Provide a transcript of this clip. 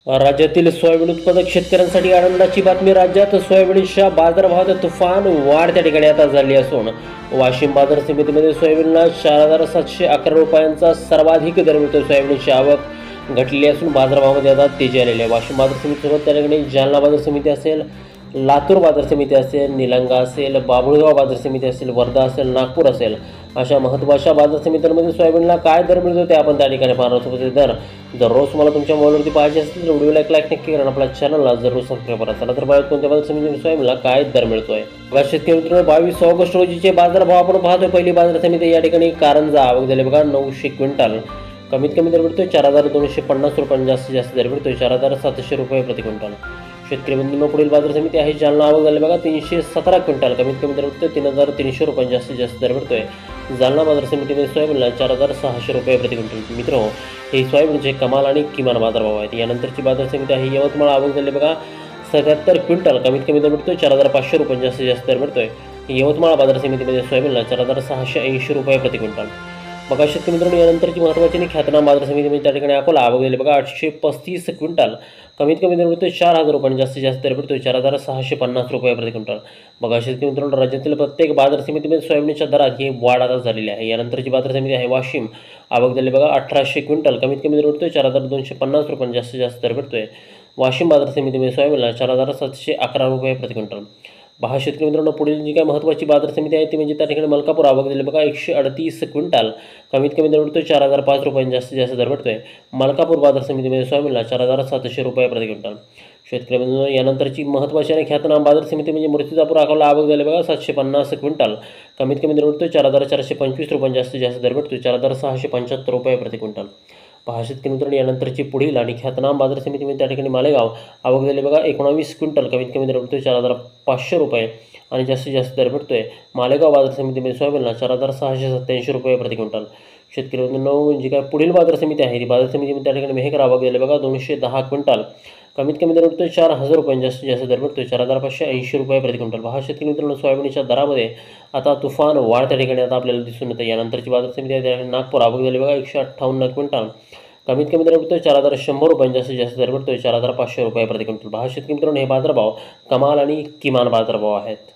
राज्यातील सोयाबीन उत्पादक शेतकऱ्यांसाठी आनंदाची बातमी. राज्यात सोयाबीनच्या बाजारभावात तुफान वाढ त्या ठिकाणी आता झाली असून वाशिम बाजार समितीमध्ये सोयाबीनला 4,711 रुपयांचा सर्वाधिक दर मिळतो. सोयाबीनची आवक घटली असून बाजारभावामध्ये आता तेजी आलेली आहे. वाशिम बाजार समितीसोबत त्या ठिकाणी जालना बाजार समिती असेल, लातूर बाजार समिती असेल, निलंगा असेल, बाभुळगाव बाजार समिती असेल, वर्धा असेल, नागपूर असेल, अशा महत्त्वाच्या बाजार समित्यांमध्ये सोयाबीनला काय दर मिळतो ते आपण त्या ठिकाणी पाहणार आहोत. दर दररोज तुम्हाला तुमच्या मोबाईलवरती पाहिजे असेल तर व्हिडिओला एक लाईक नक्की करा, आपल्या चॅनलला जरूर सबस्क्राईब करा. चला तर पाहूया कोणत्या बाजार समितीमध्ये सोयाबीनला काय दर मिळतोय. बघा शेतकरी मित्रांनो, 22 ऑगस्ट रोजीचे बाजारभाव आपण पाहतोय. पहिली बाजार समिती या ठिकाणी कारंजा आवक झाली बघा 900 क्विंटल. कमीत कमी दर मिळतोय 4,250 रुपयांनी, जास्तीत जास्त दर मिळतोय 4,700 रुपये प्रति क्विंटल. शेतकरी बंधूंनो, पुढील बाजार समिती आहे जालना आवक झाली बघा 317 क्विंटल. कमीत कमी दर मिळतोय 3,300 रुपयांनी, जास्तीत जास्त दर मिळतोय जालना बाजार समितीमध्ये सोयाबीनला 4,600 रुपये प्रति क्विंटल. मित्रांनो, हे सोयाबीनचे कमाल आणि किमान बाजारभाव आहेत. यानंतरची बाजार समिती आहे यवतमाळ आवक झाली बघा 77 क्विंटल. कमीत कमी दर मिळतोय 4,500 रुपयांनी, जास्तीत जास्त दर मिळतोय यवतमाळ बाजार समितीमध्ये सोयाबीनला 4,680 रुपये प्रति क्विंटल. बघा शेतकरी मित्रांनो, यानंतरची महत्त्वाची आणि ख्यातनाम बाजार समितीमध्ये त्या ठिकाणी अकोला आवक झाली बघा 835 क्विंटल. कमीत कमी दर मिळतोय 4,000 रुपयांनी, जास्तीत जास्त दर मिळतोय 4,650 रुपये प्रति क्विंटल. बघा शेतकरी मित्रांनो, राज्यातील प्रत्येक बाजार समितीमध्ये सोयाबीनच्या दरात ही वाढ आता झालेली आहे. यानंतरची बाजार समिती आहे वाशिम आवक झाली बघा 1800 क्विंटल. कमीत कमी दर मिळतोय 4,250 रुपयांनी, जास्तीत जास्त दर मिळतोय वाशिम बाजार समितीमध्ये सोयाबीनला 4,711 रुपये प्रति क्विंटल. पहा शेतकरी मित्रांनो, पुढील जी काय महत्त्वाची बाजार समिती आहे ती म्हणजे त्या ठिकाणी मलकापूर आवक झाली बघा 138 क्विंटल. कमीत कमी दर मिळतोय 4,005 रुपयांनी, जास्तीत जास्त दर मिळतोय मलकापूर बाजार समितीमध्ये सोयाबीनला 4,700 रुपये प्रति क्विंटल. शेतकरी मित्रांनो, यानंतरची महत्त्वाची आणि ख्यातनाम बाजार समिती म्हणजे मूर्तिजापूर अकोला आवक झाली बघा 750 क्विंटल. कमीत कमी दर मिळतोय 4,425 रुपयांनी, जास्तीत जास्त दर मिळतोय 4,675 रुपये प्रति क्विंटल. पहा शेतकरी मित्रांनो, यानंतरची पुढील आणि ख्यातनाम बाजार समितीमध्ये त्या ठिकाणी मालेगाव आवक झाली बघा 19 क्विंटल. कमीत कमी दर मिळतोय 4,500 रुपये आणि जास्तीत जास्त दर मिळतोय मालेगाव बाजार समितीमध्ये सोयाबीनला 4,687 रुपये प्रति क्विंटल. शेतकरी मित्रांनो, जी काय पुढील बाजार समिती आहे ती बाजार समितीमध्ये त्या ठिकाणी मेहकर आवक झाली बघा 210 क्विंटल. कमीत कमी दर मिळतोय 4,000 रुपयांनी, जास्तीत जास्त दर मिळतोय 4,580 रुपये प्रति क्विंटल. पहा शेतकरी मित्रांनो, सोयाबीनच्या दरामध्ये आता तुफान वाढ त्या ठिकाणी आता आपल्याला दिसून येते. यानंतरची बाजार समिती आहे त्या ठिकाणी नागपूर आवक झाली बघा 158 क्विंटल. कमीत कमी दर मिळतोय 4,100 रुपयांनी, जास्तीत जास्त दर मिळतोय 4,500 रुपये प्रति क्विंटल. पहा शेतकरी मित्रांनो, हे बाजारभाव कमाल आणि किमान बाजारभाव आहेत.